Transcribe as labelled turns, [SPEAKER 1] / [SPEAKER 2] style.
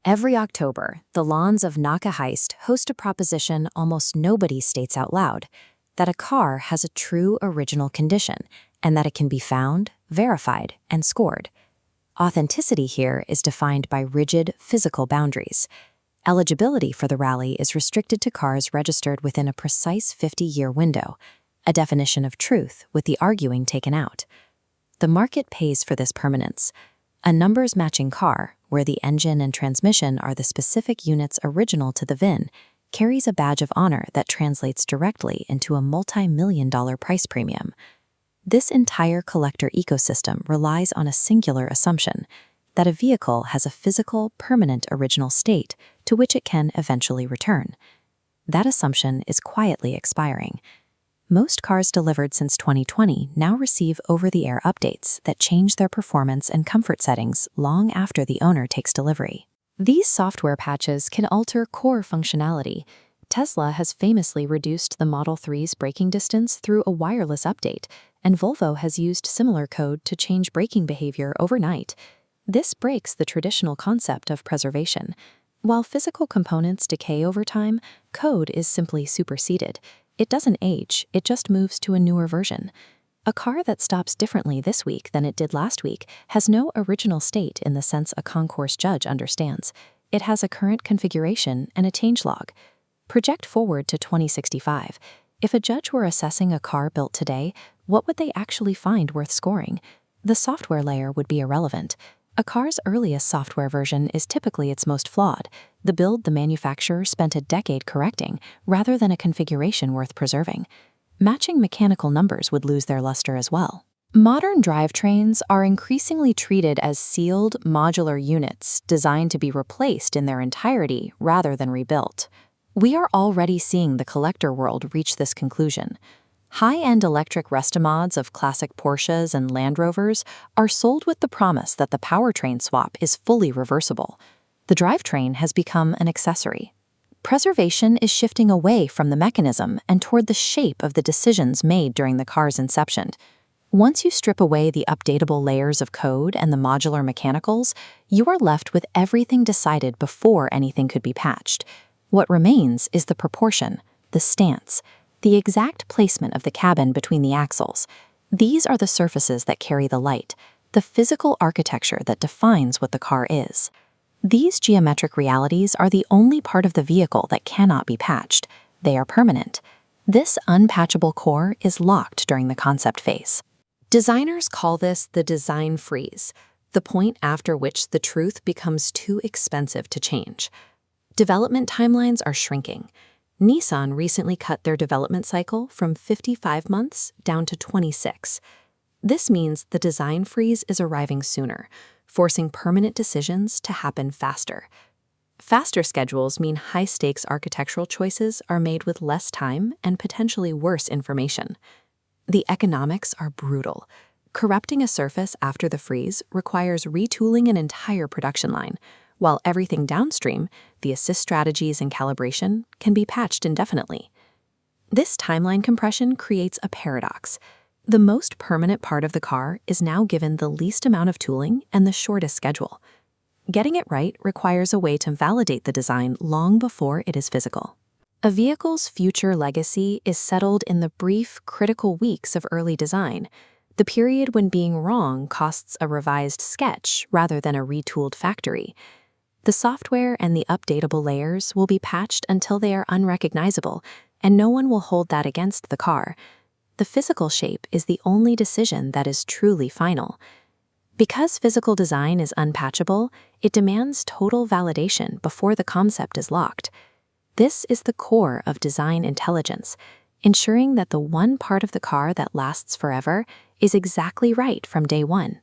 [SPEAKER 1] Every October, the lawns of Naka Heist host a proposition almost nobody states out loud, that a car has a true original condition and that it can be found, verified, and scored. Authenticity here is defined by rigid physical boundaries. Eligibility for the rally is restricted to cars registered within a precise 50-year window, a definition of truth with the arguing taken out. The market pays for this permanence. A numbers-matching car, where the engine and transmission are the specific units original to the VIN, carries a badge of honor that translates directly into a multi-million-dollar price premium. This entire collector ecosystem relies on a singular assumption, that a vehicle has a physical, permanent original state to which it can eventually return. That assumption is quietly expiring. Most cars delivered since 2020 now receive over-the-air updates that change their performance and comfort settings long after the owner takes delivery. These software patches can alter core functionality. Tesla has famously reduced the Model 3's braking distance through a wireless update, and Volvo has used similar code to change braking behavior overnight. This breaks the traditional concept of preservation. While physical components decay over time, code is simply superseded. It doesn't age, it just moves to a newer version. A car that stops differently this week than it did last week has no original state in the sense a Concours judge understands. It has a current configuration and a changelog. Project forward to 2065. If a judge were assessing a car built today, what would they actually find worth scoring? The software layer would be irrelevant. A car's earliest software version is typically its most flawed, the build the manufacturer spent a decade correcting, rather than a configuration worth preserving. Matching mechanical numbers would lose their luster as well. Modern drivetrains are increasingly treated as sealed, modular units designed to be replaced in their entirety rather than rebuilt. We are already seeing the collector world reach this conclusion. High-end electric restomods of classic Porsches and Land Rovers are sold with the promise that the powertrain swap is fully reversible. The drivetrain has become an accessory. Preservation is shifting away from the mechanism and toward the shape of the decisions made during the car's inception. Once you strip away the updatable layers of code and the modular mechanicals, you are left with everything decided before anything could be patched. What remains is the proportion, the stance, the exact placement of the cabin between the axles. These are the surfaces that carry the light, the physical architecture that defines what the car is. These geometric realities are the only part of the vehicle that cannot be patched. They are permanent. This unpatchable core is locked during the concept phase. Designers call this the design freeze, the point after which the truth becomes too expensive to change. Development timelines are shrinking. Nissan recently cut their development cycle from 55 months down to 26. This means the design freeze is arriving sooner, forcing permanent decisions to happen faster. Faster schedules mean high-stakes architectural choices are made with less time and potentially worse information. The economics are brutal. Correcting a surface after the freeze requires retooling an entire production line, while everything downstream, the assist strategies and calibration, can be patched indefinitely. This timeline compression creates a paradox. The most permanent part of the car is now given the least amount of tooling and the shortest schedule. Getting it right requires a way to validate the design long before it is physical. A vehicle's future legacy is settled in the brief, critical weeks of early design, the period when being wrong costs a revised sketch rather than a retooled factory. The software and the updatable layers will be patched until they are unrecognizable, and no one will hold that against the car. The physical shape is the only decision that is truly final. Because physical design is unpatchable, it demands total validation before the concept is locked. This is the core of design intelligence, ensuring that the one part of the car that lasts forever is exactly right from day one.